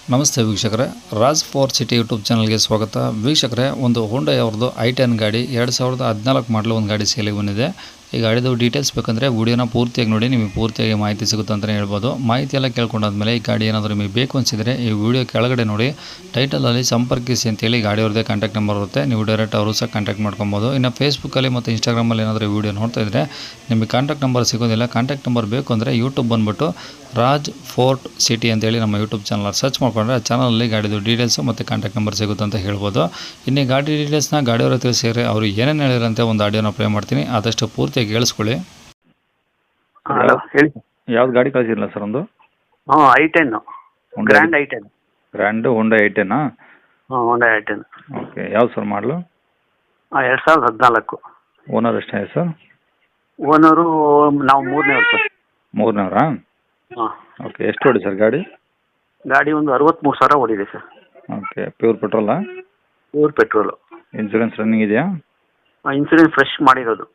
ನಮಸ್ತೆ ವೀಕ್ಷಕರೇ, Raj four city YouTube ಚಾನಲ್ಗೆ ಸ್ವಾಗತ. ವೀಕ್ಷಕರೇ, ಒಂದು ಹೋಂಡಾ ಅವ್ರದ್ದು i10 ಗಾಡಿ 2014 ಮಾಡಲು ಒಂದು ಗಾಡಿ ಸೇಲಿಗೆ ಬಂದಿದೆ. ಈ ಗಾಡಿದು ಡೀಟೇಲ್ಸ್ ಬೇಕಂದರೆ ವಿಡಿಯೋನ ಪೂರ್ತಿಯಾಗಿ ನೋಡಿ, ನಿಮಗೆ ಪೂರ್ತಿಯಾಗಿ ಮಾಹಿತಿ ಸಿಗುತ್ತೆ ಅಂತಲೇ ಹೇಳ್ಬೋದು. ಮಾಹಿತಿ ಎಲ್ಲ ಕೇಳ್ಕೊಂಡಾದ್ಮೇಲೆ ಈ ಗಾಡಿ ಏನಾದರೂ ನಿಮಗೆ ಬೇಕು ಅನಿಸಿದರೆ ಈ ವಿಡಿಯೋ ಕೆಳಗಡೆ ನೋಡಿ ಟೈಟಲಲ್ಲಿ ಸಂಪರ್ಕಿಸಿ ಅಂತೇಳಿ ಗಾಡಿಯವ್ರದ್ದೇ ಕಾಂಟ್ಯಾಕ್ಟ್ ನಂಬರ್ ಇರುತ್ತೆ. ನೀವು ಡೈರೆಕ್ಟ್ ಅವರು ಸಹ ಕಾಂಟ್ಯಾಕ್ಟ್ ಮಾಡ್ಕೊಬೋದು. ಇನ್ನು ಫೇಸ್ಬುಕ್ಕಲ್ಲಿ ಮತ್ತು ಇನ್ಸ್ಟಾಗ್ರಾಮಲ್ಲಿ ಏನಾದರೂ ವಿಡಿಯೋ ನೋಡ್ತಾ ಇದ್ದರೆ ನಿಮಗೆ ಕಾಂಟ್ಯಾಕ್ಟ್ ನಂಬರ್ ಸಿಗೋದಿಲ್ಲ. ಕಾಂಟ್ಯಾಕ್ಟ್ ನಂಬರ್ ಬೇಕು ಅಂದರೆ ಯೂಟ್ಯೂಬ್ ಬಂದುಬಿಟ್ಟು ರಾಜ್ ಫೋರ್ಟ್ ಸಿಟಿ ಅಂತೇಳಿ ನಮ್ಮ ಯೂಟ್ಯೂಬ್ ಚಾನಲ್ ಸರ್ಚ್ ಮಾಡ್ಕೊಂಡ್ರೆ ಆ ಚಾನಲಲ್ಲಿ ಗಾಡಿದು ಡೀಟೇಲ್ಸು ಮತ್ತು ಕಾಂಟ್ಯಾಕ್ಟ್ ನಂಬರ್ ಸಿಗುತ್ತೆ ಅಂತ ಹೇಳ್ಬೋದು. ಇನ್ನು ಗಾಡಿ ಡೀಟೇಲ್ಸ್ನ ಗಾಡಿಯವರ ತಿಳಿಸಿದರೆ ಅವರು ಏನೇನು ಹೇಳಿರಂತೆ ಒಂದು ಆಡಿಯೋನ ಪ್ಲೇ ಮಾಡ್ತೀನಿ, ಆದಷ್ಟು ಪೂರ್ತಿಯಾಗಿ ಕೇಳಿಸ್ಕೊಳ್ಳಿ. ಹಲೋ ಹೇಳಿ. ಯಾವ್ದು ಗಾಡಿ ಕಳಿಸಿರಲ್ಲ ಸರ್? ಒಂದು ಹಾಂ i10 ಗ್ರ್ಯಾಂಡ್ i10. ಗ್ರ್ಯಾಂಡ್ ಹೋಂಡಾ i10. ಹಾಂ ಹೋಂಡಾ i10. ಓಕೆ, ಯಾವ್ದು ಸರ್ ಮಾಡಲು? 2014. ಓನರ್ ಎಷ್ಟಾಗಿದೆ ಸರ್? ಓನರು ನಾವು ಮೂರನೇವ್ರು ಸರ್. ಮೂರನೇವ್ರಾ? ಹಾಂ. ಓಕೆ, ಎಷ್ಟು ಓಡಿ ಸರ್ ಗಾಡಿ? ಗಾಡಿ ಒಂದು 63,000 ಓಡಿದೆ ಸರ್. ಓಕೆ, ಪ್ಯೂರ್ ಪೆಟ್ರೋಲಾ? Pure petrol. ಇನ್ಸೂರೆನ್ಸ್ ರನ್ನಿಂಗ್ ಇದೆಯಾ? ಇನ್ಸೂರೆನ್ಸ್ ಫ್ರೆಶ್ ಮಾಡಿರೋದು.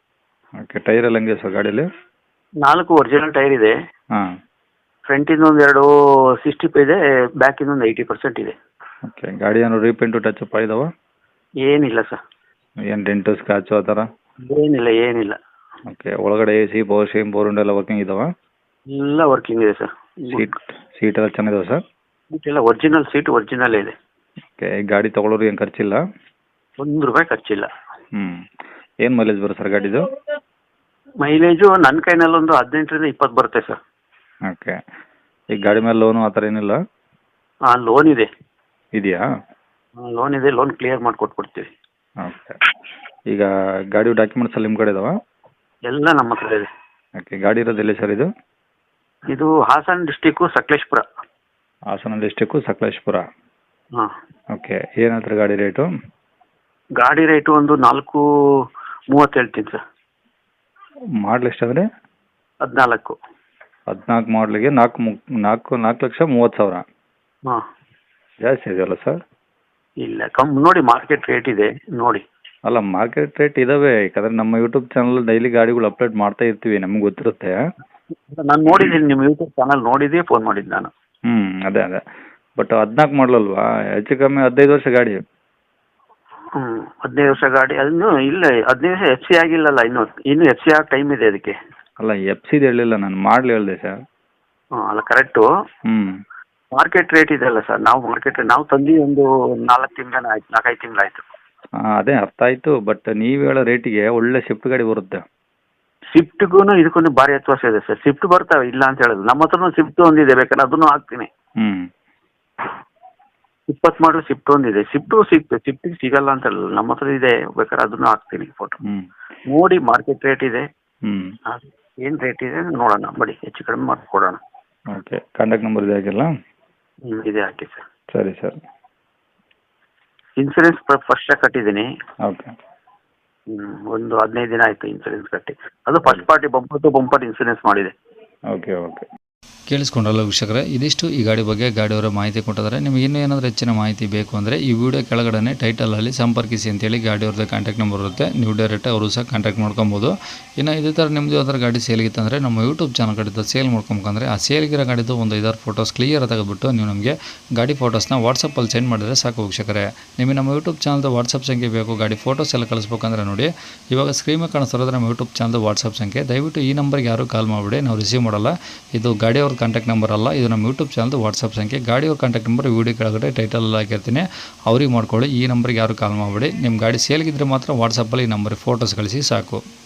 ಓಕೆ, ಟೈರ್ ಎಲ್ಲ ಹೆಂಗಿದೆ ಸರ್ ಗಾಡೀಲಿ? 4 ಒರಿಜಿನಲ್ ಟೈರ್ ಇದೆ. ಹಾಂ. ಫ್ರಂಟಿಂದ ಒಂದು 65 ಇದೆ, ಬ್ಯಾಕಿಂದ ಒಂದು 80% ಇದೆ. ಓಕೆ, ಗಾಡಿ ಏನು ರೀಪೇಂಟು ಟಚಪ್ ಆಗಿದಾವ? ಏನಿಲ್ಲ ಸರ್. ಏನು ಡೆಂಟು ಸ್ಕ್ರಾಚು ಆ ಥರ? ಏನಿಲ್ಲ. ಓಕೆ, ಒಳಗಡೆ AC, power steering, bore window ಎಲ್ಲ ವರ್ಕಿಂಗ್ ಇದಾವ? ಎಲ್ಲ ವರ್ಕಿಂಗ್ ಇದೆ ಸರ್. ಸೀಟ್ ಎಲ್ಲ ಚೆನ್ನಾಗಿದಾವೆ ಸರ್? ಸೀಟ್ ಎಲ್ಲ ಒರಿಜಿನಲ್ ಸೀಟ್ ಒರಿಜಿನಲ್ ಇದೆ. ಓಕೆ, ಈ ಗಾಡಿ ತೊಗೊಳೋರು ಏನು ಖರ್ಚಿಲ್ಲ? ₹1 ಖರ್ಚಿಲ್ಲ. ಏನು ಮೈಲೇಜ್ ಬರುತ್ತೆ ಸರ್ ಗಾಡಿದು? ಮೈಲೇಜು ನನ್ನ ಕೈನಲ್ಲಿ ಒಂದು 18ರಿಂದ 20 ಬರುತ್ತೆ ಸರ್. ಓಕೆ, ಈ ಗಾಡಿ ಮೇಲೆ ಲೋನು ಆ ಥರ ಏನಿಲ್ಲ? ಹಾಂ, ಲೋನ್ ಇದೆ. ಇದೆಯಾ? ಲೋನ್ ಇದೆ, ಲೋನ್ ಕ್ಲಿಯರ್ ಮಾಡಿಕೊಟ್ಬಿಡ್ತೀವಿ. ಓಕೆ, ಈಗ ಗಾಡಿ ಡಾಕ್ಯುಮೆಂಟ್ಸ್ ಎಲ್ಲ ನಿಮ್ಮ ಕಡೆ ಇದಾವಾ? ಎಲ್ಲ ನಮ್ಮ ಹತ್ರ ಇದೆ. ಓಕೆ, ಗಾಡಿ ಇರೋದು ಎಲ್ಲಿ ಸರ್ ಇದು? ಇದು ಹಾಸನ ಡಿಸ್ಟಿಕ್ಕು, ಸಕಲೇಶ್ಪುರ. ಹಾಸನ ಡಿಸ್ಟಿಕ್ಕು, ಸಕಲೇಶ್ಪುರ. ಹಾಂ. ಓಕೆ, ಏನು ಹೇಳ್ತಾರೆ ಗಾಡಿ ರೇಟು? ಗಾಡಿ ರೇಟು ಒಂದು 4.30 ಹೇಳ್ತೀನಿ ಸರ್. ಮಾಡಲ್ ಎಷ್ಟಾದರೆ? 14. 14 ಮಾಡಲಿಗೆ 4,30,000. ಹಾಂ. ಜಾಸ್ತಿ ಇದೆಯಲ್ಲ ಸರ್? ಇಲ್ಲ, ನೋಡಿ ಮಾರ್ಕೆಟ್ ರೇಟ್ ಇದೆ ನೋಡಿ. ಅಲ್ಲ, ಮಾರ್ಕೆಟ್ ರೇಟ್ ಇದಾವೆ. ಯಾಕಂದರೆ ನಮ್ಮ ಯೂಟ್ಯೂಬ್ ಚಾನಲ್ ಡೈಲಿ ಗಾಡಿಗಳು ಅಪ್ಲೋಡ್ ಮಾಡ್ತಾ ಇರ್ತೀವಿ, ನಮ್ಗೆ ಗೊತ್ತಿರುತ್ತೆ. ನಾನು ನೋಡಿದ್ದೀನಿ, ನಿಮ್ಮ ಯೂಟ್ಯೂಬ್ ಚಾನಲ್ ನೋಡಿದ್ದೇ ಫೋನ್ ಮಾಡಿದ್ದು ನಾನು. ಅದೇ ಬಟ್ 14 ಮಾಡಲಲ್ವಾ, ಹೆಚ್ಚು ಕಮ್ಮಿ 15 ವರ್ಷ ಗಾಡಿ. 15 ವರ್ಷ ಗಾಡಿ. ಅದನ್ನು ಇಲ್ಲ, 15 ವರ್ಷ FC ಆಗಿಲ್ಲಲ್ಲ, ಇನ್ನು FC ಆಗ ಟೈಮ್ ಇದೆ ಅದಕ್ಕೆ. ಅಲ್ಲ, FC ಹೇಳಿಲ್ಲ ನಾನು, ಮಾಡಲಿ ಹೇಳಿದೆ ಸರ್. ಹಾಂ, ಅಲ್ಲ ಕರೆಕ್ಟು. ಮಾರ್ಕೆಟ್ ರೇಟ್ ಇದೆ ಅಲ್ಲ ಸರ್. ನಾವು ತಂದು ಒಂದು 4 ತಿಂಗಳು ಆಯ್ತು, 4-5 ತಿಂಗಳಾಯ್ತು. ಅದೇ ಅರ್ಥ ಆಯಿತು. ಬಟ್ ನೀವು ಹೇಳೋ ರೇಟಿಗೆ ಒಳ್ಳೆ ಶಿಫ್ಟ್ ಗಾಡಿ ಬರುತ್ತೆ. ಸ್ವಿಫ್ಟ್ಗೂ ಇದಕ್ಕೂ ಭಾರಿ ವ್ಯತ್ಯಾಸ ಇದೆ ಸರ್. ಸ್ವಿಫ್ಟ್ ಬರ್ತಾವೆ, ಇಲ್ಲ ಅಂತ ಹೇಳೋದು. ನಮ್ಮ ಹತ್ರನೂ ಸ್ವಿಫ್ಟ್ ಒಂದಿದೆ, ಬೇಕಾದ್ರೆ ಅದನ್ನು ಹಾಕ್ತೀನಿ. 20 ಮಾಡಲು ಸ್ವಿಫ್ಟ್ ಒಂದಿದೆ. ಸ್ವಿಫ್ಟಿಗೆ ಸಿಗಲ್ಲ ಅಂತ ಹೇಳಲ್ಲ, ನಮ್ಮ ಹತ್ರ ಇದೆ, ಬೇಕಾದ್ರೆ ಅದನ್ನು ಹಾಕ್ತೀನಿ ಫೋಟೋ. ನೋಡಿ ಮಾರ್ಕೆಟ್ ರೇಟ್ ಇದೆ, ಏನು ರೇಟ್ ಇದೆ ನೋಡೋಣ, ಬಡಿ ಹೆಚ್ಚು ಕಡಿಮೆ ಮಾಡಿಕೊಡೋಣ. ಓಕೆ, ಕಾಂಟ್ಯಾಕ್ಟ್ ನಂಬರ್ ಇದೆ ಹಾಕಿಲ್ಲ? ಇದೆ ಹಾಕಿ ಸರ್. ಸರಿ ಸರ್. ಇನ್ಸೂರೆನ್ಸ್ ಫಸ್ಟಾಗಿ ಕಟ್ಟಿದ್ದೀನಿ. ಓಕೆ. ಒಂದು 15 ದಿನ ಆಯಿತು ಇನ್ಸೂರೆನ್ಸ್ ಕಟ್ಟಿ. ಅದು first party bumper to bumper insurance ಮಾಡಿದೆ. ಓಕೆ. ಕೇಳಿಸ್ಕೊಂಡ್ರಲ್ಲ ವೀಕ್ಷಕರೇ, ಇದಿಷ್ಟು ಈ ಗಾಡಿ ಬಗ್ಗೆ ಗಾಡಿಯವರ ಮಾಹಿತಿ ಕೊಟ್ಟಿದ್ದಾರೆ. ನಿಮಗೆ ಇನ್ನೂ ಏನಾದರೂ ಹೆಚ್ಚಿನ ಮಾಹಿತಿ ಬೇಕು ಅಂದರೆ ಈ ವಿಡಿಯೋ ಕೆಳಗಡೆ ಟೈಟಲಲ್ಲಿ ಸಂಪರ್ಕಿಸಿ ಅಂತೇಳಿ ಗಾಡಿಯವ್ರದ್ದು ಕಾಂಟ್ಯಾಕ್ಟ್ ನಂಬರ್ ಇರುತ್ತೆ. ನೀವು ಡೈರೆಕ್ಟ್ ಅವರು ಸಹ ಕಾಂಟ್ಯಾಕ್ಟ್ ಮಾಡ್ಕೊಬೋದು. ಇನ್ನು ಇದೇ ಥರ ನಿಮ್ಮದು ಯಾವ್ದಾರು ಗಾಡಿ ಸೇಲ್ಗಿತ್ತಂದರೆ ನಮ್ಮ ಯೂಟ್ಯೂಬ್ ಚಾನಲ್ ಕಡೆದು ಸೇಲ್ ಮಾಡ್ಕೊಂಬಂದ್ರೆ ಆ ಸೇಲ್ಗಿರೋ ಗಾಡಿದು ಒಂದು 5-6 ಫೋಟೋಸ್ ಕ್ಲಿಯರ್ ತೆಗೆದುಬಿಟ್ಟು ನೀವು ನಮಗೆ ಗಾಡಿ ಫೋಟೋಸ್ನ ವಾಟ್ಸಪ್ಪಲ್ಲಿ ಸೆಂಡ್ ಮಾಡಿದರೆ ಸಾಕು ವೀಕ್ಷಕರೇ. ನಿಮಗೆ ನಮ್ಮ ಯೂಟ್ಯೂಬ್ ಚಾನಲ್ದು ವಾಟ್ಸಪ್ ಸಂಖ್ಯೆ ಬೇಕು, ಗಾಡಿ ಫೋಟೋಸ್ ಎಲ್ಲ ಕಳಿಸ್ಬೇಕಂದ್ರೆ ನೋಡಿ ಇವಾಗ ಸ್ಕ್ರೀನ್ ಮೇಲೆ ಕಾಣಿಸ್ತಿರೋದು ನಮ್ಮ ಯೂಟ್ಯೂಬ್ ಚಾನಲ್ದು ವಾಟ್ಸಪ್ ಸಂಖ್ಯೆ. ದಯವಿಟ್ಟು ಈ ನಂಬರ್ಗೆ ಯಾರು ಕಾಲ್ ಮಾಡಿಬಿಡಿ, ನಾವು ರಿಸೀವ್ ಮಾಡಲ್ಲ. ಇದು ಗಾಡಿಯವ್ರ ಕಾಂಟ್ಯಾಕ್ಟ್ ನಂಬರ್ ಅಲ್ಲ, ಇದು ನಮ್ಮ ಯೂಟ್ಯೂಬ್ ಚಾನಲ್ದು ವಾಟ್ಸಪ್ ಸಂಖ್ಯೆ. ಗಾಡಿಯವ್ರ ಕಾಂಟ್ಯಾಕ್ಟ್ ನಂಬರ್ ವಿಡಿಯೋ ಕೆಳಗಡೆ ಟೈಟಲಲ್ಲಿ ಹಾಕಿರ್ತೀನಿ, ಅವ್ರಿಗೆ ಮಾಡ್ಕೊಳ್ಳಿ. ಈ ನಂಬರ್ಗೆ ಯಾರು ಕಾಲ್ ಮಾಡಿಬಿಡಿ. ನಿಮ್ಮ ಗಾಡಿ ಸೇಲ್ಗಿದ್ರೆ ಮಾತ್ರ ವಾಟ್ಸಪ್ಪಲ್ಲಿ ಈ ನಂಬರ್ಗೆ ಫೋಟೋಸ್ ಕಳಿಸಿ ಸಾಕು.